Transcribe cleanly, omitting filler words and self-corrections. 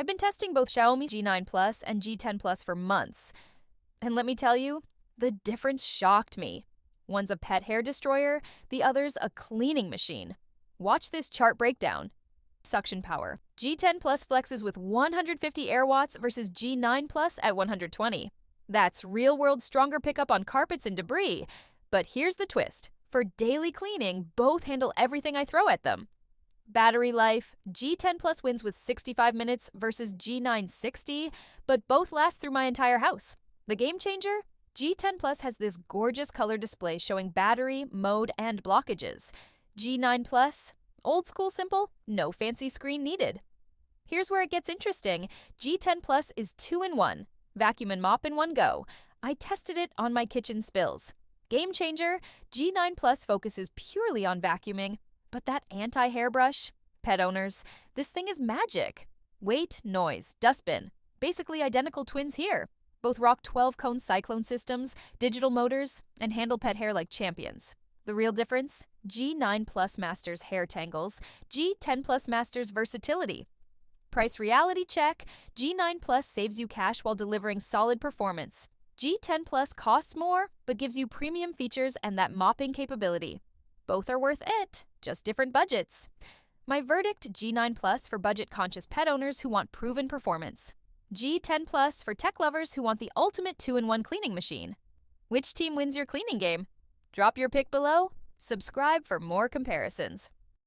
I've been testing both Xiaomi G9 Plus and G10 Plus for months, and let me tell you, the difference shocked me. One's a pet hair destroyer, the other's a cleaning machine. Watch this chart breakdown. Suction power. G10 Plus flexes with 150 air watts versus G9 Plus at 120. That's real-world stronger pickup on carpets and debris. But here's the twist. For daily cleaning, both handle everything I throw at them. Battery life. G10 Plus wins with 65 minutes versus G9 60, but both last through my entire house. The game changer? G10 Plus has this gorgeous color display showing battery, mode, and blockages. G9 Plus? Old school simple, no fancy screen needed. Here's where it gets interesting. G10 Plus is 2-in-1. Vacuum and mop in one go. I tested it on my kitchen spills. Game changer, G9 Plus focuses purely on vacuuming, but that anti-hairbrush? Pet owners, this thing is magic. Weight, noise, dustbin. Basically identical twins here. Both rock 12-cone cyclone systems, digital motors, and handle pet hair like champions. The real difference? G9 Plus masters hair tangles, G10 Plus masters versatility. Price reality check, G9 Plus saves you cash while delivering solid performance. G10 Plus costs more, but gives you premium features and that mopping capability. Both are worth it, just different budgets. My verdict, G9 Plus for budget-conscious pet owners who want proven performance. G10 Plus for tech lovers who want the ultimate 2-in-1 cleaning machine. Which team wins your cleaning game? Drop your pick below. Subscribe for more comparisons.